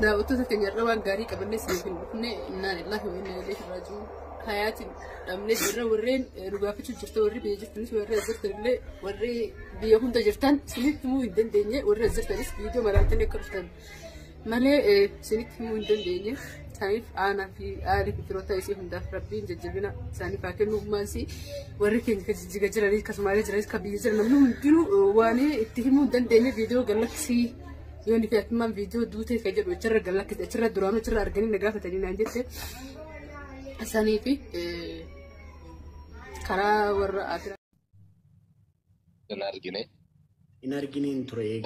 لا وتتكلم روان قاري قبل نسمع في إن الله وإنا إليه راجعون حياتي أمني جرّا ورين رجافة الجرت وري بيجرت نس وري زرت اللي وري بيهم تجرتان سنيت مو يدن دنيا وري زرت نس فيديو مراتني كرتان مالي سنيت مو يدن دنيا سانيف أنا في فروتا يسيهم داف ربين ججبنا سانيف أكل نومانسي وري كين كجيجا جرالي كسماري جرالي كبيجر نمنو مدينو واني اتهموا دن دنيا فيديو قال لك سي يوني في أتمام فيديو دوتي كجر وجرّ قال لك جرّ درامة جرّ أرجعني نجافة تاني عندي ساني في كرا ورا أدرى إنارجيني إنتري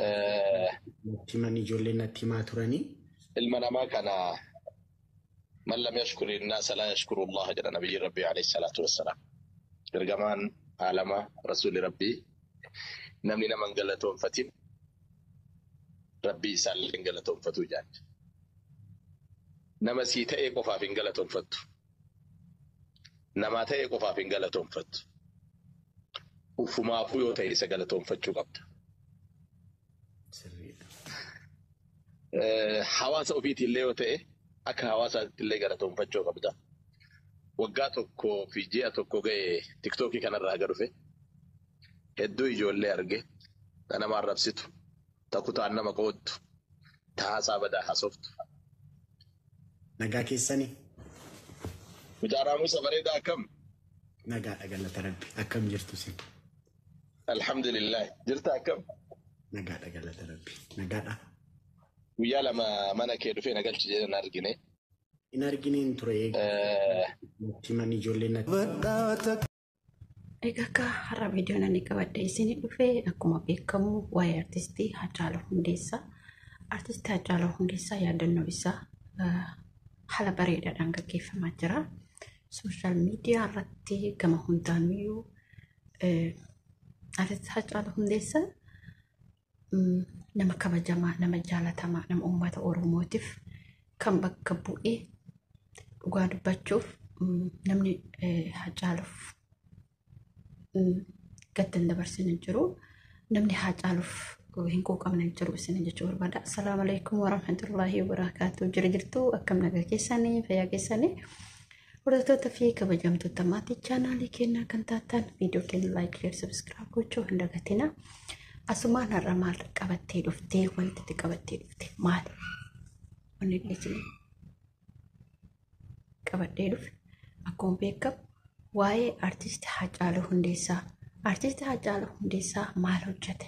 تيماني جولينا تيما تراني المنامة كان من لم يشكر الناس لا يشكر الله جل نبي ربي عليه الصلاة والسلام برجمان عالم رسول ربي نمني من قلتهم فتين ربي سال إن قلتهم فتو جان نما سيتا إيقوفا في إن قلتهم فتو نما تا إيقوفا في إن قلتهم فتو وفما فيو تا إيسا قلتهم فتو قبط حواسا وفيتي اللي وتأي أكا حواسا اللي قلتهم فتو قبطا وقاتوكو في جياتوكو غي تيك توكي كان الرهجر فيه هدو يجو اللي أرجي أنا ما ربسيتو تاكوتو أنا ما قود تحاسا بدا حصفت نجا كيساني مجارا موسى فريدا كم نجا أقل تربي أكم جرتوسي الحمد لله جرتا كم نجا أقل تربي نجا ويا لما ما نكيدو فين قلت جينا نارجيني إنارجيني إنتري تيماني جولينا Egaa har'a viidiyoon ani qabadde isinii dhufee akkuma beekamu waa'ee artistii Haacaaluu Hundeessaa. Artistii Haacaaluu Hundeessaa yaadannoo isaa haala bareedaadhaan gaggeeffamaa jira. Sooshaal miidiyaa irratti gama hundaanuyyuu artistii Haacaaluu Hundeessaa nama kabajamaa, nama jaalatamaa, nama uummata Oromootiif kan bakka bu'ee dhugaa dubbachuuf namni Haacaaluuf قدن دبرسين الجرو نمني حاج ألف وهنكو قمنا الجرو سنة الجور بدأ السلام عليكم ورحمة الله وبركاته جرجرتو أكم نجا كيساني فيا كيساني ورتو تفيك بجمتو تماتي channel كنا كنتاتن فيديو كن لايك شير سبسكرايب كوچو هندغتنا أسمان الرمال قبتي دفتي وانت تقبتي دفتي مال ونجلسني قبتي دفتي أكون بيكب واي artist Haacaaluu Hundeessaa artist Haacaaluu Hundeessaa maal hojjete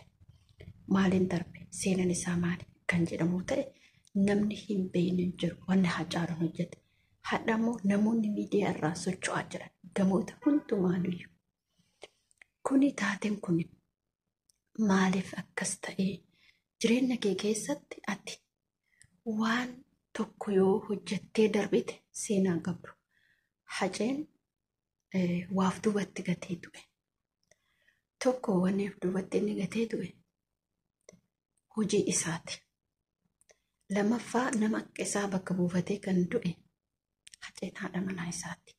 maaliin darbe seenaan isaa maali kan jedhamu ta'e namni hin beekne jiru wanni Haacaaluun hojjete hadhamoo namoonni miidiyaa irraa socho'aa jiran gamoota hundumaanuyyuu kuni taateen kun maaliif akkas ta'e jireenya kee keessatti ati waan tokko yoo hojjettee darbite seenaa qabdu haceen waaf duubatti gatee du'e tokko wanneef duubatti inni gatee du'e hojii isaati lamaffaa nama akka isaa bakka buufatee kan du'e haceen haadha manaa isaati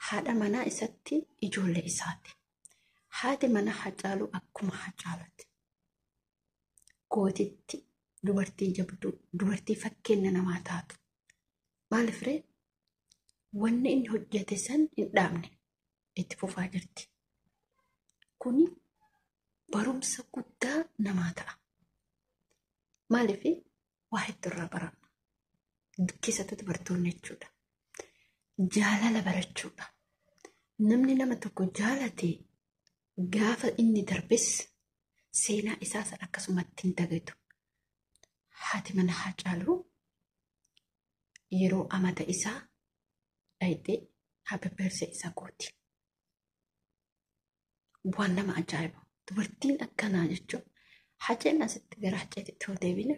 haadha manaa isatti ijoollee isaati haati mana Haacaaluu akkuma Haacaaluuti gootitti dubartii jabduu dubartii fakkeenya namaa taatu maaliif ree wanni inni hojjete san hin dhaabne itti fufaa jirti. Kuni barumsa guddaa namaa ta'a. Maaliif waa hedduu irraa baranna. Keessatti dubartoonni jechuudha. Jaalala barachuudha. Namni nama tokko jaalate gaafa inni darbes seenaa isaa san akkasumatti hin dagatu. Haati mana Haacaaluu yeroo amata isaa dhaydee hababbeersee isa gooti. Waan nama ajaa'iba. Dubartiin akkanaa jechuun haceen asitti gara haceetitti yoo deebine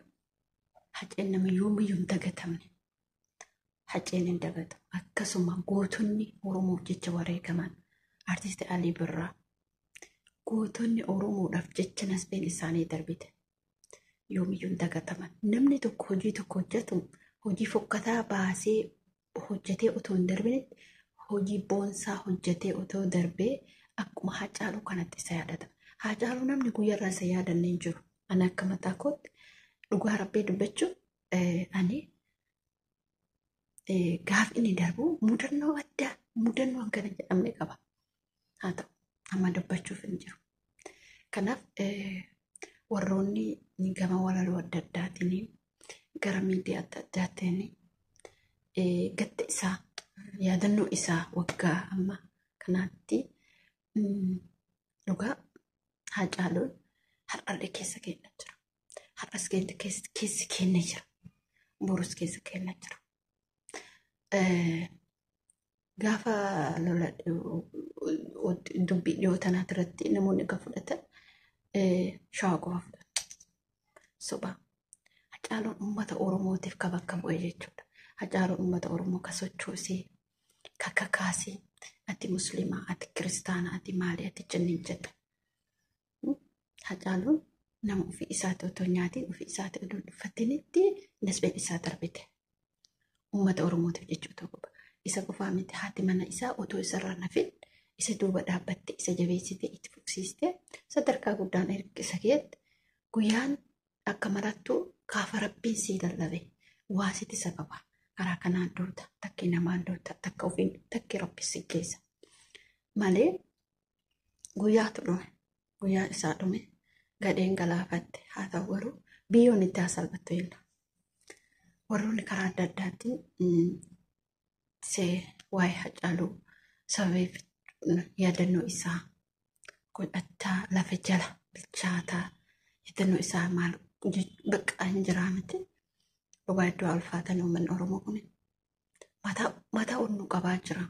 haceen nama yoomiyyuu hin dagatamne. Haceen hin dagatamu. Akkasuma gootonni Oromoof jecha wareegaman artisti Alii Birraa gootonni Oromoodhaaf jecha nasbeen isaanii darbite. Yoomiyyuu hin dagataman. Namni tokko hojii tokko hojjetu hojii fokkataa baasee hojjetee otoo hin darbine hojii boonsaa hojjetee otoo darbee akkuma Haacaaluu kanatti isa yaadatama. Haacaaluu namni guyyaarraa isa yaadanne hin jiru. Ani akka mataa kootti dhugaa Rabbii dubbachuun ani gaaf inni darbu mudannoo addaa mudannoo hangana jedhamne qaba. Haa ta'u amma dubbachuuf hin jiru. Kanaaf warroonni gama walaloo adda addaatiin gara miidiyaa adda addaatiin gadda isaa yaadannoo isaa waggaa amma kanaatti dhugaa Haacaaluun har'allee keessa keenya jira. Har'as keessa keenya jira. Borus keessa keenya jira. Gaafa lola dubbii dhiyoo tanaati irratti namoonni akka fudhatan shawaa qofa fudhatu. Soba. Haacaaluun uummata Oromootiif ka bakka bu'e jechuudha. Haacaaluun uummata Oromoo ka sochoosee ka kakaasee ati musliimaa ati kiristaanaa ati maalii ati jenniin jedha. Haacaaluun nama ofii isaati otoo nyaatiin ofii isaati oduu uffatinitti nasbeen isaa darbite. Uummata Oromootiif jechuudha qofa. Isa qofaa miti haati mana isaa otoo isarraa nafin isa duuba dhaabbatte isa jabeessite itti fufsiiste sadarkaa guddaan erga geette guyyaan akka marattuu kaafa rabbiin sii lallabe waasiti sababa karaa kanaan doota takki namaan doota takka ofiin takki rabbi si keessa malee guyyaatu dhume guyyaa isaa dhume gadheen galaafatte haa ta'u garuu biyyoon itti salphattu jenna. Warroonni karaa adda addaatiin waa'ee Haacaaluu sababeef yaadannoo isaa godhataa lafa jala bilchaataa yaadannoo isaa maal bakka hin jiraa miti. Dhugaa iddoo alfaatan uummanni Oromoo kun mataa onnuu qabaa jira.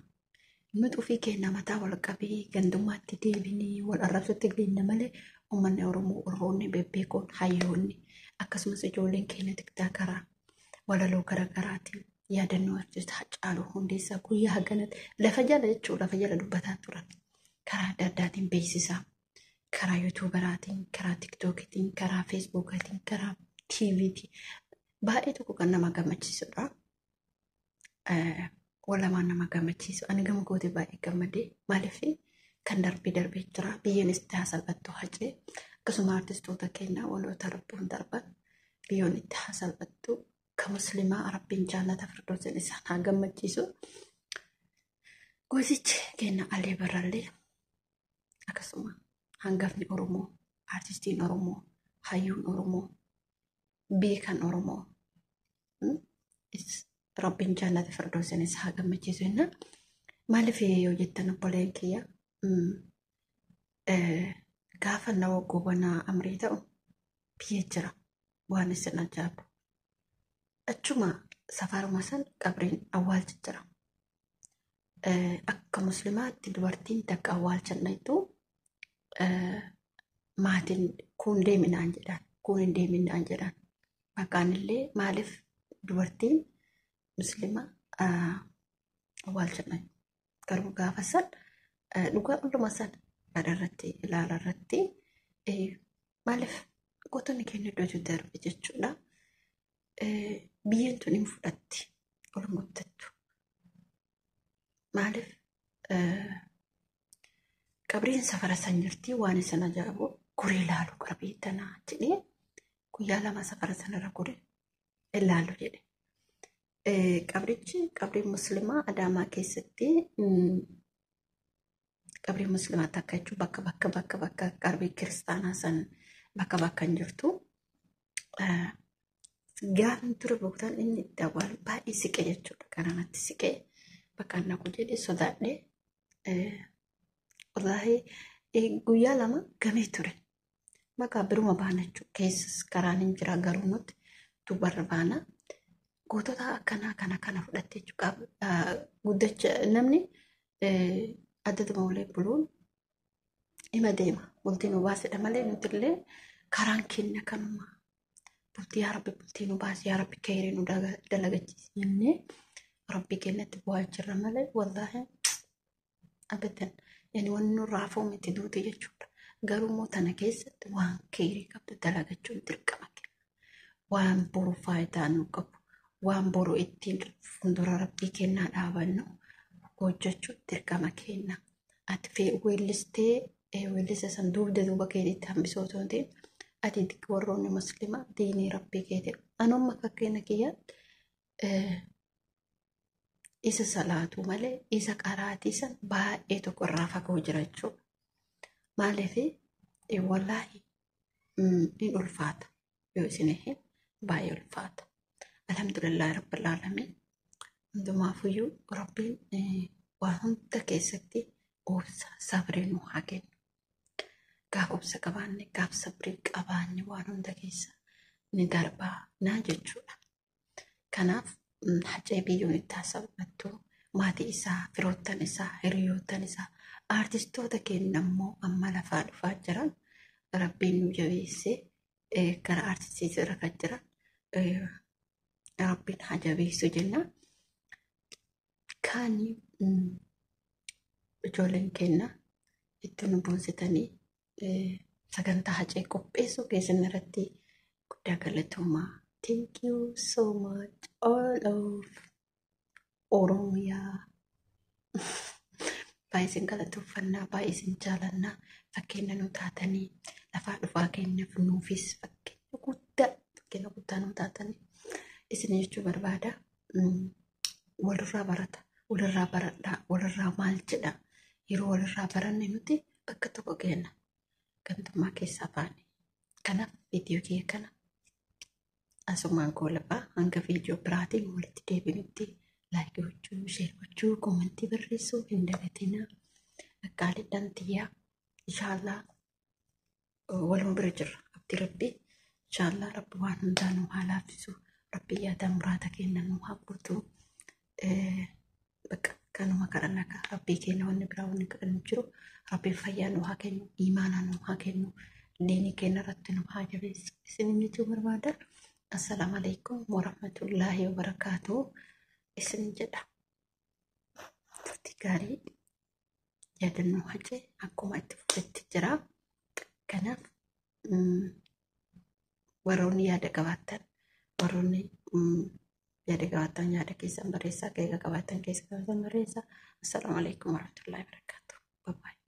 Nuti ofii keenya mataa wal qabee gandummaatti deebinee wal arrabsutti geenye malee uummanni Oromoo warroonni bebbeekoon hayyoonni akkasumas ijoolleen keenya tiktaakaraa walaloo garaagaraatiin yaadannoo artist Haacaaluu Hundeessaa guyyaa haganatti lafa jala jechuudha lafa jala dubbataa turan karaa adda addaatiin beeksisaa karaa yuutuubaraatiin karaa tiktookiitiin karaa feesbuukaatiin karaa tiiviitiin baay'ee tokko kan nama gammachiisudha. Wallamaan nama gammachiisu ani gama goote baay'ee gammadee maaliif kan darbee jira biyyeen itti hasalphattu hacee akkasuma artistoota keenya waloota rabbuun darban biyyoon itti hasalphattu كمسلمة ربي إن شاء الله تفردوس الإنسان هاجم مجلسو قوزيج كنا علي برالي أكسوما هنقفني أرومو artistiin Oromoo hayyuun Oromoo beekan Oromoo Rabbiin jannata firdoosanis haa gammachiisu jenna. Maaliif yoo jettan obboleen kiyya gaafa nama gobanaa amrii ta'u biyya jira waan isin ajaa'ibu. Achuma safaruma san qabriin awwaalcha jira. Akka muslimaatti dubartiin takka awwaalchan dhaytu maatiin kun deeminaan jedhan kun hin deeminaan jedhan maqaan illee maaliif dubartiin muslima awwaalchan dhaytu garuu gaafa san dhugaa hunduma san irratti ilaala irratti maaliif gootonni keenya iddoo darbe jechuudha. Biyyeen tun hin fudhatti olmuttattu maaliif qabriin safara san jirti waan isin ajaa'ibu guree ilaalu qarbii tanaa jedhee guyyaa lama safara sanarra guree ilaalu jedhe. Qabrichi qabrii muslimaa Adaamaa keessatti qabrii muslimaa takka jechuun bakka qarbii kiristaanaa san bakka hin jirtu. Gaafa ture boqotaan inni itti awwaalu baay'ee siqee jechuudha. Kanarratti siqee bakka annaku jedhee sodaadhee wallaahi guyyaa lama gamee ture. Bakka biruma baana jechuudha. Keessas karaan hin jira garuu nuti dubarra baana. Gootota akkanaa kana fudhattee jechuudha. Guddacha namni addatti maulee buluun ima deema. Bultiin obaasedha malee nuti illee karaan keenya kanuma. Bultii yaa Rabbi bultii nu baasi yaa Rabbi kayrii nu dalagachiisi jennee Rabbi keenyatti bu'aa jirra malee wallaahi abadan yani waan nurraa foomiti duuti jechuudha. Garuu immoo tana keessatti waan kayrii qabdu dalagachuun dirqama kenna. Waan boru faayidaa nu qabu waan boru ittiin fuuldura Rabbii kennaa dhaabannu hojjechuun dirqama kenna. Ati weellistee weellisa san duuba keetiitti hambisoo ta'uutiin ati warroonni muslimaa diinii rabbii keetii anumma fakkeenya kiyya isa salaatu malee isa qaraatii san baay'ee tokko irraa fagoo jira jechuudha. Maaliif wallaahi in ulfaata yoo isin hin baay'ee ulfaata. Alhamdulillah rabbil aalamiin hundumaafuyyuu rabbiin waan hunda keessatti obsa sabrii nu haa kennu. Gaaf obsa qabaanne gaaf sabrii qabaanne waan hunda keessa ni darbaa naa jechuudha. Kanaaf hacee biyyoon itti haasawattu maatii isaa, firoottan isaa, hiriyoottan isaa, aartistoota keenya immoo amma lafaa dhufaa jiran rabbiin nu jabeessee gara aartistii irra kan jiran rabbiin haa jabeessu jenna. Kan ijoolleen keenya itti nu boonsitanii sagantaa hacee qopheessuu keessan irratti guddaa galatoomaa. Thank you so much all of Oromiyaa. Baay'ee isin galatoofannaa, baay'ee isin jaalannaa, fakkeenya nu taatanii lafaa dhufaa keenyaaf nuufis fakkeenya guddaa nu taatanii isin jechuu barbaada. Walirraa barata, walirraa baradhaa, walirraa maal jedha yeroo walirraa baranne nuti bakka tokko geenna gantummaa keessaa baane. Kanaaf viidiyoo kiyya kana asumaan goolabaa hanga viidiyoo biraatiin walitti deebinutti laayikii gochuu, sheer gochuu, koomentii barreessuu hin dagatinaa. Akkaalidhaan tiyyaa inshaallah waluma bira jirra abdii rabbii. Inshaallah rabbi waan hundaa nu haa laaffisu, rabbi yaada muraata kenna nu haa guutu. Bakka kanuma kadhannaa rabbii keenya wanni biraa wanni kadhannu jiru rabbi fayyaa nu haa kennu, imaanaa nu haa kennu, diinii keenya irratti nu haa jabeessu. Isin jechuu barbaada. Assalamu alaikum warahmatullahi wabarakatuh. Isin jedha. Turtii gaarii yaadannoo hacee akkuma itti fufetti jira. Kanaaf warroonni yaada qabaattan, warroonni yaada qabaattan yaada keessan barreessaa, keessa qabaattan keessa qabaattan barreessaa. Assalamu alaikum warahmatullahi wabarakatuh. Bye bye.